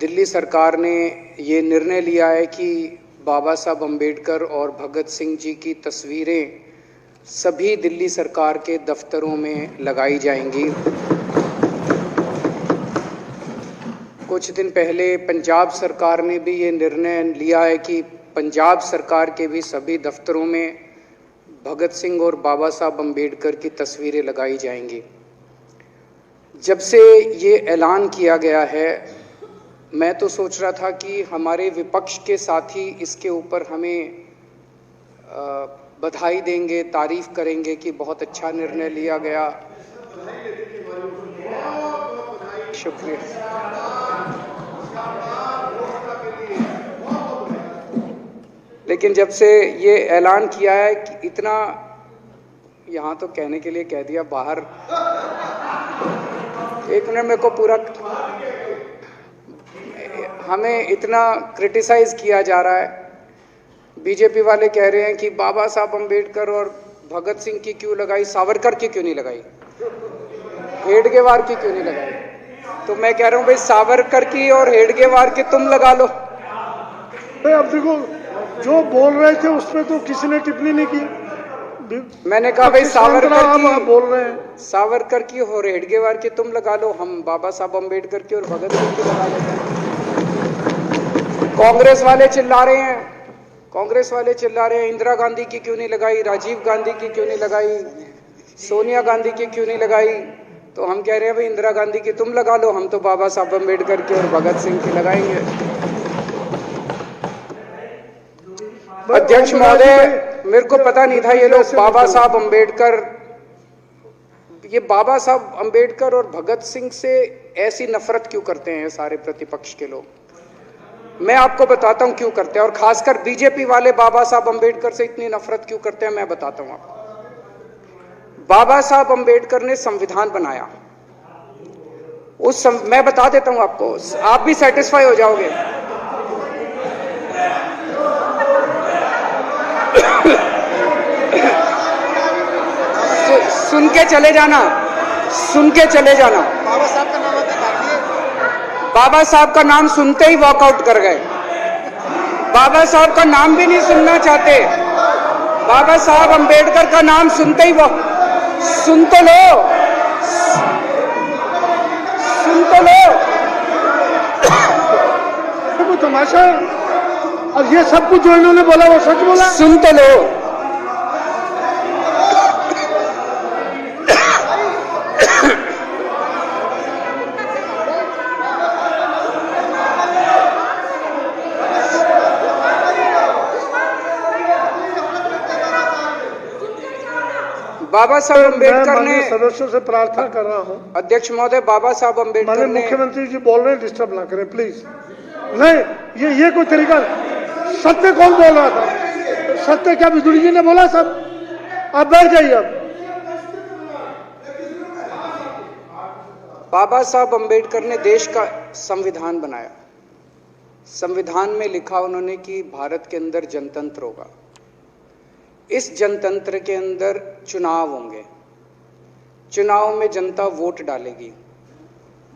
दिल्ली सरकार ने ये निर्णय लिया है कि बाबा साहब अम्बेडकर और भगत सिंह जी की तस्वीरें सभी दिल्ली सरकार के दफ्तरों में लगाई जाएंगी। कुछ दिन पहले पंजाब सरकार ने भी ये निर्णय लिया है कि पंजाब सरकार के भी सभी दफ्तरों में भगत सिंह और बाबा साहब अम्बेडकर की तस्वीरें लगाई जाएंगी। जब से ये ऐलान किया गया है, मैं तो सोच रहा था कि हमारे विपक्ष के साथी इसके ऊपर हमें बधाई देंगे, तारीफ करेंगे कि बहुत अच्छा निर्णय लिया गया। शुक्रिया। लेकिन जब से ये ऐलान किया है कि इतना, यहाँ तो कहने के लिए कह दिया, बाहर एक मिनट, मेरे को पूरा, हमें इतना क्रिटिसाइज किया जा रहा है। बीजेपी वाले कह रहे हैं कि बाबा साहब अम्बेडकर और भगत सिंह की क्यों लगाई, सावरकर की क्यों नहीं लगाई, हेडगेवार की क्यों नहीं लगाई। तो मैं कह रहा हूं भाई, सावरकर की और हेडगेवार की तुम लगा लो। अब देखो, जो बोल रहे थे उसमें तो किसी ने टिप्पणी नहीं की। मैंने कहा भाई सावरकर की बोल रहे हैं, सावरकर की और हेडगेवार की तुम लगा लो, हम बाबा साहब अम्बेडकर की और भगत सिंह की लगा लेते हैं। कांग्रेस वाले चिल्ला रहे हैं, इंदिरा गांधी की क्यों नहीं लगाई, राजीव गांधी की क्यों नहीं लगाई, सोनिया गांधी की क्यों नहीं लगाई। तो हम कह रहे हैं भाई, इंदिरा गांधी की तुम लगा लो, हम तो बाबा साहब अम्बेडकर की और भगत सिंह की लगाएंगे। अध्यक्ष महोदय, मेरे को पता नहीं था ये लोग बाबा साहब अम्बेडकर और भगत सिंह से ऐसी नफरत क्यों करते हैं सारे प्रतिपक्ष के लोग। मैं आपको बताता हूं क्यों करते हैं, और खासकर बीजेपी वाले बाबा साहब अम्बेडकर से इतनी नफरत क्यों करते हैं, मैं बताता हूं आपको। बाबा साहब अम्बेडकर ने संविधान बनाया, मैं बता देता हूं आपको, आप भी सेटिस्फाई हो जाओगे। सुन के चले जाना। बाबा साहब का नाम सुनते ही वॉकआउट कर गए। बाबा साहब का नाम भी नहीं सुनना चाहते। बाबा साहब अम्बेडकर का नाम सुनते ही सुन तो लो। वो तमाशा, और ये सब कुछ जो इन्होंने बोला वो सच बोला। सुन तो लो। बाबा साहब अम्बेडकर ने, सदस्यों से प्रार्थना कर रहा हूं, अध्यक्ष महोदय, बाबा साहब अम्बेडकर ने, मुख्यमंत्री जी बोल रहे हैं, डिस्टर्ब ना करें प्लीज। नहीं, ये कोई तरीका। सत्य कौन बोल रहा था? सत्य क्या बिजुली जी ने बोला? सब आप बैठ जाइए। अब बाबा साहब अम्बेडकर ने देश का संविधान बनाया। संविधान में लिखा उन्होंने कि भारत के अंदर जनतंत्र होगा। इस जनतंत्र के अंदर चुनाव होंगे। चुनाव में जनता वोट डालेगी।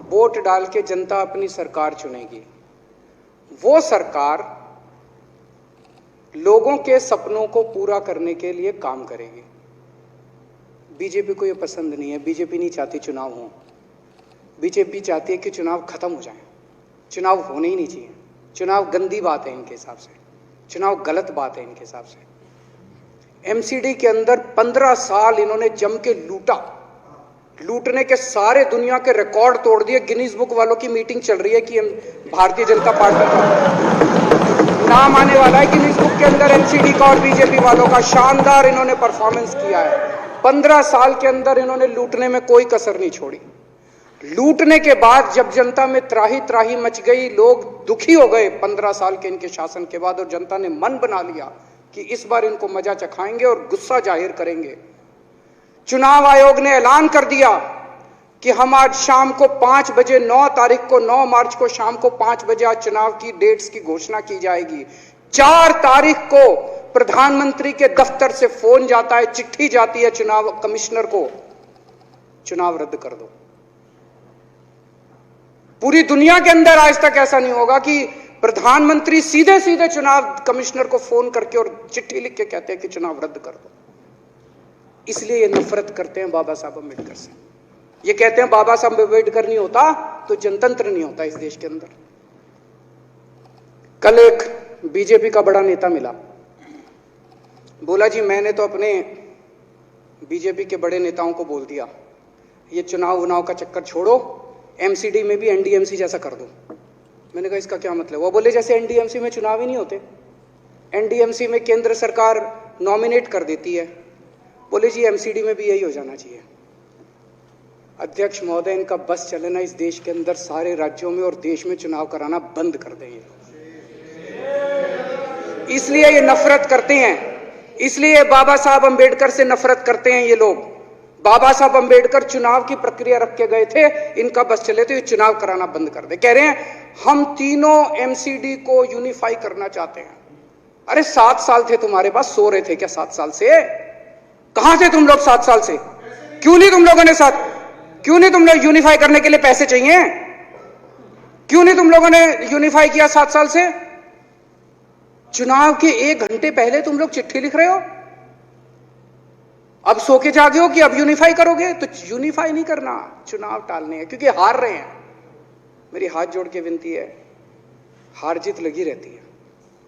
वोट डाल के जनता अपनी सरकार चुनेगी। वो सरकार लोगों के सपनों को पूरा करने के लिए काम करेगी। बीजेपी को ये पसंद नहीं है। बीजेपी नहीं चाहती चुनाव हो। बीजेपी चाहती है कि चुनाव खत्म हो जाए। चुनाव होने ही नहीं चाहिए। चुनाव गंदी बात है इनके हिसाब से। चुनाव गलत बात है इनके हिसाब से। एमसीडी के अंदर 15 साल इन्होंने जम के लूटा। लूटने के सारे दुनिया के रिकॉर्ड तोड़ दिए। गिनीज बुक वालों की मीटिंग चल रही है कि भारतीय जनता पार्टी का नाम आने वाला है गिनीज बुक के अंदर। एमसीडी का और बीजेपी वालों का शानदार इन्होंने परफॉर्मेंस किया है। 15 साल के अंदर इन्होंने लूटने में कोई कसर नहीं छोड़ी। लूटने के बाद जब जनता में त्राही त्राही मच गई, लोग दुखी हो गए 15 साल के इनके शासन के बाद, और जनता ने मन बना लिया कि इस बार इनको मजा चखाएंगे और गुस्सा जाहिर करेंगे। चुनाव आयोग ने ऐलान कर दिया कि हम आज शाम को 5 बजे 9 मार्च को शाम को 5 बजे आज चुनाव की डेट्स की घोषणा की जाएगी। 4 तारीख को प्रधानमंत्री के दफ्तर से फोन जाता है, चिट्ठी जाती है चुनाव कमिश्नर को, चुनाव रद्द कर दो। पूरी दुनिया के अंदर आज तक ऐसा नहीं होगा कि प्रधानमंत्री सीधे सीधे चुनाव कमिश्नर को फोन करके और चिट्ठी लिख के कहते हैं कि चुनाव रद्द कर दो। इसलिए ये नफरत करते हैं बाबा साहब अम्बेडकर से। ये कहते हैं बाबा साहब अम्बेडकर नहीं होता तो जनतंत्र नहीं होता इस देश के अंदर। कल एक बीजेपी का बड़ा नेता मिला, बोला जी मैंने तो अपने बीजेपी के बड़े नेताओं को बोल दिया ये चुनाव का चक्कर छोड़ो, एमसीडी में भी एनडीएमसी जैसा कर दो। मैंने कहा इसका क्या मतलब? वो बोले जैसे एनडीएमसी में चुनाव ही नहीं होते, एनडीएमसी में केंद्र सरकार नॉमिनेट कर देती है, बोले जी एमसीडी में भी यही हो जाना चाहिए। अध्यक्ष महोदय, इनका बस चले ना इस देश के अंदर सारे राज्यों में और देश में चुनाव कराना बंद कर दें। इसलिए ये नफरत करते हैं, इसलिए बाबा साहब अंबेडकर से नफरत करते हैं ये लोग। बाबा साहब अंबेडकर चुनाव की प्रक्रिया रख के गए थे, इनका बस चले तो ये चुनाव कराना बंद कर दे। कह रहे हैं हम तीनों एमसीडी को यूनिफाई करना चाहते हैं। अरे 7 साल थे तुम्हारे पास, सो रहे थे क्या 7 साल से? कहां थे तुम लोग 7 साल से? क्यों नहीं तुम लोगों ने क्यों नहीं तुम लोग यूनिफाई करने के लिए पैसे चाहिए? क्यों नहीं तुम लोगों ने यूनिफाई किया 7 साल से? चुनाव के 1 घंटे पहले तुम लोग चिट्ठी लिख रहे हो, अब सो के जागे हो कि अब यूनिफाई करोगे। तो यूनिफाई नहीं करना, चुनाव टालने हैं, क्योंकि हार रहे हैं। मेरी हाथ जोड़ के विनती है, हार जीत लगी रहती है,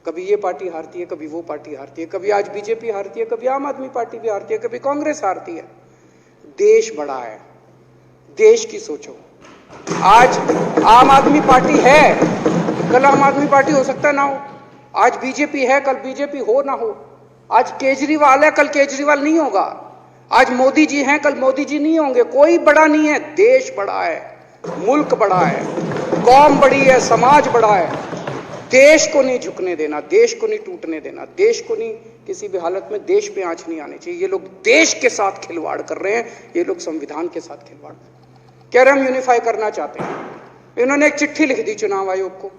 कभी ये पार्टी हारती है, कभी वो पार्टी हारती है, कभी आज बीजेपी हारती है, कभी आम आदमी पार्टी भी हारती है, कभी कांग्रेस हारती है। देश बड़ा है, देश की सोचो। आज आम आदमी पार्टी है, कल आम आदमी पार्टी हो सकता है ना हो। आज बीजेपी है, कल बीजेपी हो ना हो। आज केजरीवाल है, कल केजरीवाल नहीं होगा। आज मोदी जी हैं, कल मोदी जी नहीं होंगे। कोई बड़ा नहीं है, देश बड़ा है, मुल्क बड़ा है, कौम बड़ी है, समाज बड़ा है। देश को नहीं झुकने देना, देश को नहीं टूटने देना, देश को नहीं किसी भी हालत में देश पे आंच नहीं आनी चाहिए। ये लोग देश के साथ खिलवाड़ कर रहे हैं, ये लोग संविधान के साथ खिलवाड़ कह रहे हैं। हम यूनिफाई करना चाहते हैं। इन्होंने एक चिट्ठी लिख दी चुनाव आयोग को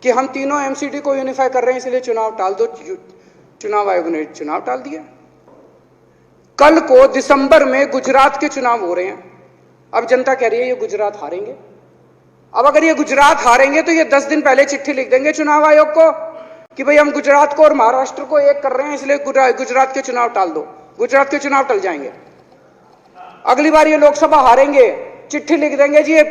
कि हम तीनों एमसीडी को यूनिफाई कर रहे हैं, इसलिए चुनाव टाल दो। चुनाव आयोग ने चुनाव टाल दिया। कल को दिसंबर में गुजरात के चुनाव हो रहे हैं। अब जनता कह रही है ये गुजरात हारेंगे। अब अगर ये गुजरात हारेंगे तो ये 10 दिन पहले चिट्ठी लिख देंगे चुनाव आयोग को कि भाई हम गुजरात को और महाराष्ट्र को एक कर रहे हैं, इसलिए गुजरात के चुनाव टाल दो। गुजरात के चुनाव टल जाएंगे। अगली बार ये लोकसभा हारेंगे, चिट्ठी लिख देंगे जी ये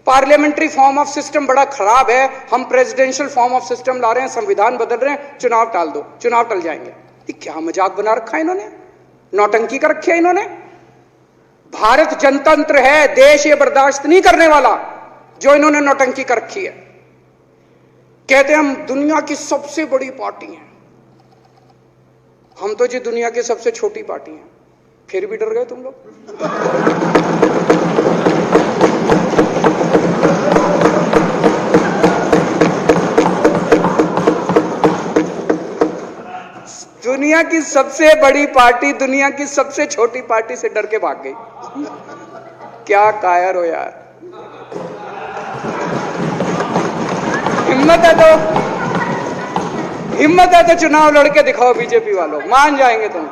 पार्लियामेंट्री फॉर्म ऑफ सिस्टम बड़ा खराब है, हम प्रेसिडेंशियल फॉर्म ऑफ सिस्टम ला रहे हैं, संविधान बदल रहे हैं, चुनाव टाल दो। चुनाव टल जाएंगे। ये क्या मजाक बना रखा है इन्होंने, नौटंकी कर रखी है इन्होंने। भारत जनतंत्र है, देश ये बर्दाश्त नहीं करने वाला जो इन्होंने नौटंकी कर रखी है। कहते हैं हम दुनिया की सबसे बड़ी पार्टी हैं, हम तो जी दुनिया की सबसे छोटी पार्टी हैं। फिर भी डर गए तुम लोग। दुनिया की सबसे बड़ी पार्टी दुनिया की सबसे छोटी पार्टी से डर के भाग गई। क्या कायर हो यार। हिम्मत है तो चुनाव लड़के दिखाओ बीजेपी वालों, मान जाएंगे तुम।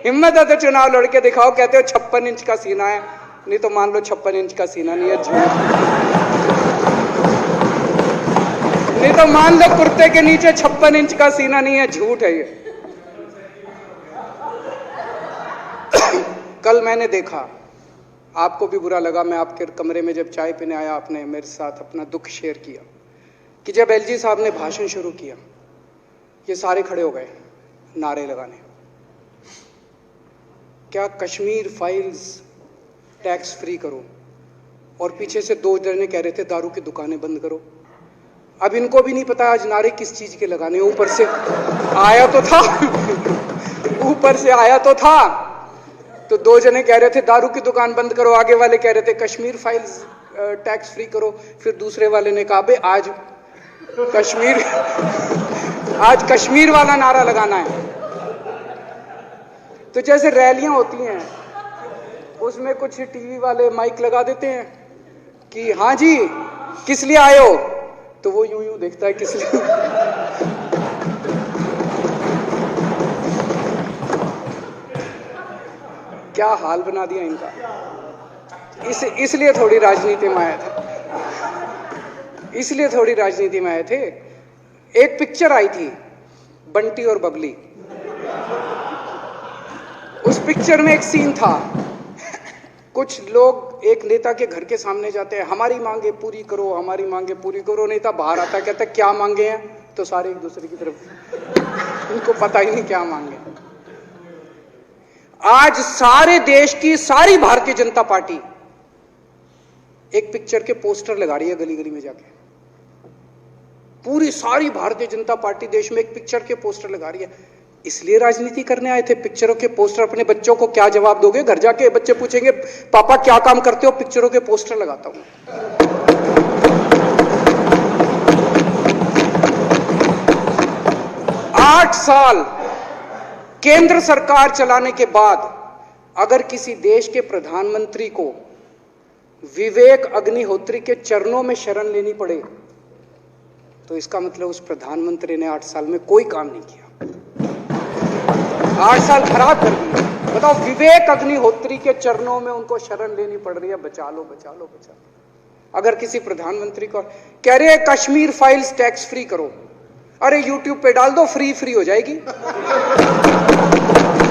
हिम्मत है तो चुनाव लड़के दिखाओ। कहते हो 56 इंच का सीना है, नहीं तो मान लो 56 इंच का सीना नहीं है, झूठ। नहीं तो मान लो कुर्ते के नीचे 56 इंच का सीना नहीं है, झूठ है ये। कल मैंने देखा, आपको भी बुरा लगा, मैं आपके कमरे में जब चाय पीने आया, आपने मेरे साथ अपना दुख शेयर किया कि जब एलजी साहब ने भाषण शुरू किया, ये सारे खड़े हो गए नारे लगाने। क्या कश्मीर फाइल्स टैक्स फ्री करो, और पीछे से 2 जने कह रहे थे दारू की दुकानें बंद करो। अब इनको भी नहीं पता आज नारे किस चीज के लगाने। ऊपर से आया तो था ऊपर से आया तो था, तो 2 जने कह रहे थे दारू की दुकान बंद करो, आगे वाले कह रहे थे कश्मीर फाइल्स टैक्स फ्री करो, फिर दूसरे वाले ने कहा बे आज कश्मीर वाला नारा लगाना है। तो जैसे रैलियां होती हैं उसमें कुछ टीवी वाले माइक लगा देते हैं कि हाँ जी किस लिए आए हो, तो वो यूं यूं देखता है किस लिए। क्या हाल बना दिया इनका। इसलिए थोड़ी राजनीति में आया था। इसलिए थोड़ी राजनीति में आए थे। एक पिक्चर आई थी बंटी और बबली, उस पिक्चर में एक सीन था, कुछ लोग एक नेता के घर के सामने जाते हैं, हमारी मांगे पूरी करो, हमारी मांगे पूरी करो। नेता बाहर आता कहता है क्या मांगे हैं, तो सारे एक दूसरे की तरफ, उनको पता ही नहीं क्या मांगे। आज सारे देश की सारी भारतीय जनता पार्टी एक पिक्चर के पोस्टर लगा रही है गली गली में जाके। पूरी सारी भारतीय जनता पार्टी देश में एक पिक्चर के पोस्टर लगा रही है। इसलिए राजनीति करने आए थे, पिक्चरों के पोस्टर। अपने बच्चों को क्या जवाब दोगे? घर जाके बच्चे पूछेंगे पापा क्या काम करते हो? पिक्चरों के पोस्टर लगाता हूं। 8 साल केंद्र सरकार चलाने के बाद अगर किसी देश के प्रधानमंत्री को विवेक अग्निहोत्री के चरणों में शरण लेनी पड़े तो इसका मतलब उस प्रधानमंत्री ने 8 साल में कोई काम नहीं किया। 8 साल खराब कर दिए। बताओ, विवेक अग्निहोत्री के चरणों में उनको शरण लेनी पड़ रही है, बचा लो बचा लो बचा लो। अगर किसी प्रधानमंत्री को कह रहे हैं कश्मीर फाइल्स टैक्स फ्री करो, अरे यूट्यूब पे डाल दो, फ्री फ्री हो जाएगी।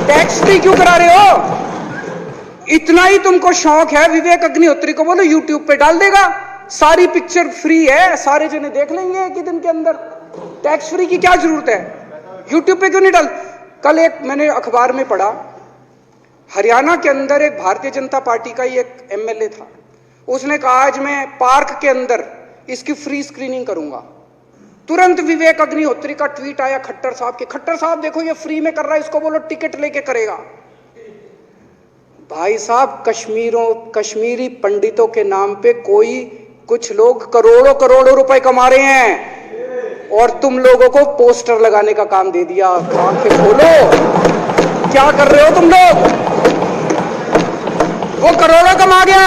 टैक्स फ्री क्यों करा रहे हो? इतना ही तुमको शौक है, विवेक अग्निहोत्री को बोलो यूट्यूब पे डाल देगा, सारी पिक्चर फ्री है, सारे जने देख लेंगे एक ही दिन के अंदर। टैक्स फ्री की क्या जरूरत है? यूट्यूब पे क्यों नहीं डाल? कल एक मैंने अखबार में पढ़ा, हरियाणा के अंदर एक भारतीय जनता पार्टी का ही एक एमएलए था, उसने कहा आज मैं पार्क के अंदर इसकी फ्री स्क्रीनिंग करूंगा। तुरंत विवेक अग्निहोत्री का ट्वीट आया खट्टर साहब के, खट्टर साहब देखो ये फ्री में कर रहा है, इसको बोलो टिकट लेके करेगा। भाई साहब, कश्मीरी पंडितों के नाम पे कुछ लोग करोड़ों करोड़ों रुपए कमा रहे हैं और तुम लोगों को पोस्टर लगाने का काम दे दिया। आंखें खोलो, क्या कर रहे हो तुम लोग? वो करोड़ों कमा गया,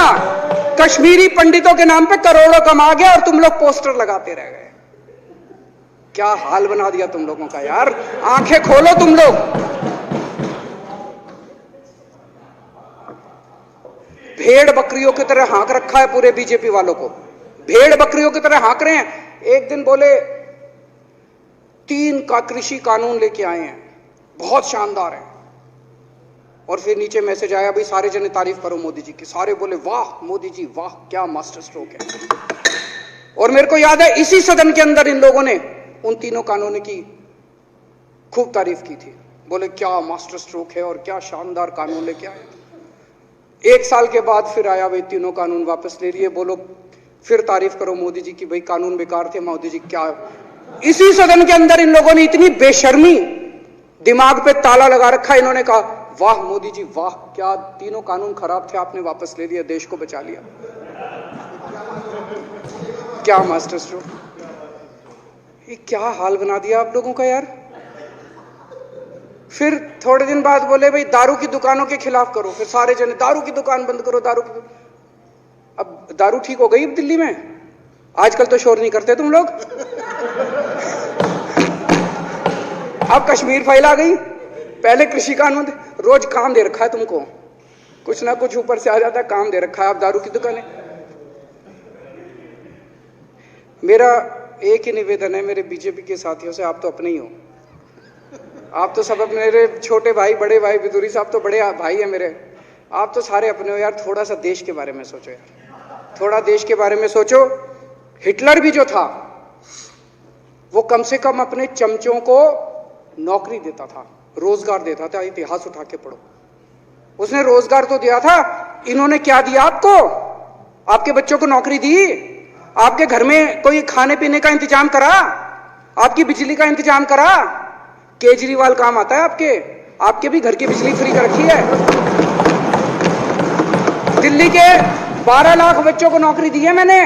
कश्मीरी पंडितों के नाम पे करोड़ों कमा गया और तुम लोग पोस्टर लगाते रह गए। क्या हाल बना दिया तुम लोगों का यार। आंखें खोलो तुम लोग। भेड़ बकरियों की तरह हाँक रखा है पूरे बीजेपी वालों को, भेड़ बकरियों की तरह हाँक रहे हैं। एक दिन बोले 3 का कृषि कानून लेके आए हैं, बहुत शानदार है, और फिर नीचे मैसेज आया भाई सारे जने तारीफ करो मोदी जी की। सारे बोले वाह मोदी जी वाह, क्या मास्टर स्ट्रोक है। और मेरे को याद है इसी सदन के अंदर इन लोगों ने उन 3 कानूनों की खूब तारीफ की थी, बोले क्या मास्टर स्ट्रोक है और क्या शानदार कानून लेके आए। 1 साल के बाद फिर आया भाई 3 कानून वापस ले लिए, बोलो फिर तारीफ करो मोदी जी की, भाई कानून बेकार थे मोदी जी। क्या इसी सदन के अंदर इन लोगों ने इतनी बेशर्मी, दिमाग पे ताला लगा रखा, इन्होंने कहा वाह मोदी जी वाह, क्या 3 कानून खराब थे आपने वापस ले लिया, देश को बचा लिया। क्या मास्टर स्ट्रोक, ये क्या हाल बना दिया आप लोगों का यार। फिर थोड़े दिन बाद बोले भाई दारू की दुकानों के खिलाफ करो, फिर सारे जने दारू की दुकान बंद करो, दारू की। अब दारू ठीक हो गई दिल्ली में? आजकल तो शोर नहीं करते तुम लोग। अब कश्मीर फाइल आ गई, पहले कृषि कानून, रोज काम दे रखा है तुमको, कुछ ना कुछ ऊपर से आ जाता है, काम दे रखा है। अब दारू की दुकानें। मेरा एक ही निवेदन है मेरे बीजेपी के साथियों से, आप तो अपने ही हो, आप तो सब अपने, मेरे छोटे भाई बड़े भाई बिदुरी साहब तो बड़े भाई है मेरे, आप तो सारे अपने हो यार। थोड़ा सा देश के बारे में सोचो यार, थोड़ा देश के बारे में सोचो। हिटलर भी जो था वो कम से कम अपने चमचों को नौकरी देता था, रोजगार देता था। इतिहास उठा के पढ़ो, उसने रोजगार तो दिया था। इन्होंने क्या दिया आपको? आपके बच्चों को नौकरी दी, आपके घर में कोई खाने पीने का इंतजाम करा, आपकी बिजली का इंतजाम करा। केजरीवाल काम आता है आपके भी घर की बिजली फ्री कर रखी है। दिल्ली के 12 लाख बच्चों को नौकरी दी है मैंने,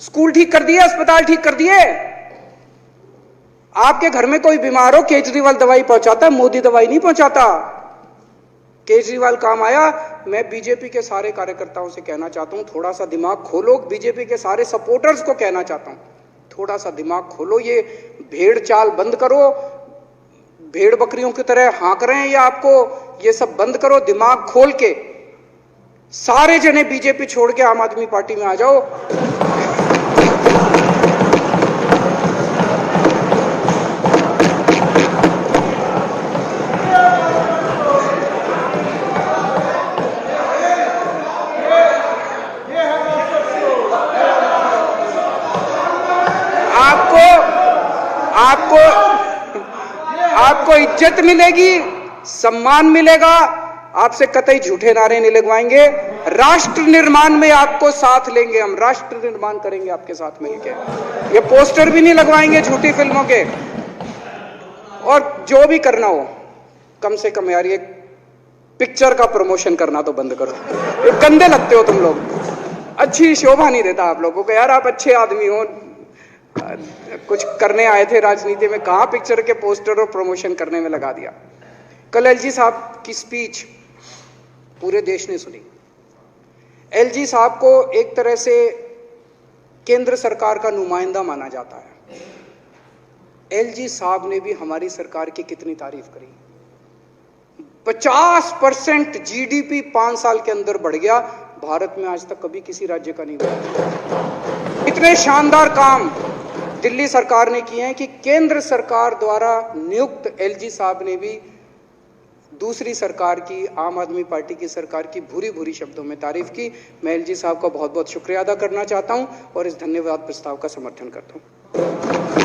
स्कूल ठीक कर दिए, अस्पताल ठीक कर दिए। आपके घर में कोई बीमार हो, केजरीवाल दवाई पहुंचाता है, मोदी दवाई नहीं पहुंचाता। केजरीवाल काम आया। मैं बीजेपी के सारे कार्यकर्ताओं से कहना चाहता हूं, थोड़ा सा दिमाग खोलो। बीजेपी के सारे सपोर्टर्स को कहना चाहता हूं, थोड़ा सा दिमाग खोलो। ये भेड़ चाल बंद करो, भेड़ बकरियों की तरह हाँक रहे हैं ये आपको, ये सब बंद करो। दिमाग खोल के सारे जने बीजेपी छोड़ के आम आदमी पार्टी में आ जाओ। आपको इज्जत मिलेगी, सम्मान मिलेगा, आपसे कतई झूठे नारे नहीं लगवाएंगे। राष्ट्र निर्माण में आपको साथ लेंगे, हम राष्ट्र निर्माण करेंगे आपके साथ मिलकर। ये पोस्टर भी नहीं लगवाएंगे झूठी फिल्मों के। और जो भी करना हो, कम से कम यार ये पिक्चर का प्रमोशन करना तो बंद करो। ये गंदे लगते हो तुम लोग, अच्छी शोभा नहीं देता आप लोगों को। यार आप अच्छे आदमी हो, कुछ करने आए थे राजनीति में, कहां पिक्चर के पोस्टर और प्रमोशन करने में लगा दिया। कल एलजी साहब की स्पीच पूरे देश ने सुनी। एलजी साहब को एक तरह से केंद्र सरकार का नुमाइंदा माना जाता है। एलजी साहब ने भी हमारी सरकार की कितनी तारीफ करी। 50% जीडीपी 5 साल के अंदर बढ़ गया, भारत में आज तक कभी किसी राज्य का नहीं हुआ। इतने शानदार काम दिल्ली सरकार ने किए हैं कि केंद्र सरकार द्वारा नियुक्त एलजी साहब ने भी दूसरी सरकार की, आम आदमी पार्टी की सरकार की भूरी भूरी शब्दों में तारीफ की। मैं एलजी साहब का बहुत बहुत शुक्रिया अदा करना चाहता हूं और इस धन्यवाद प्रस्ताव का समर्थन करता हूं।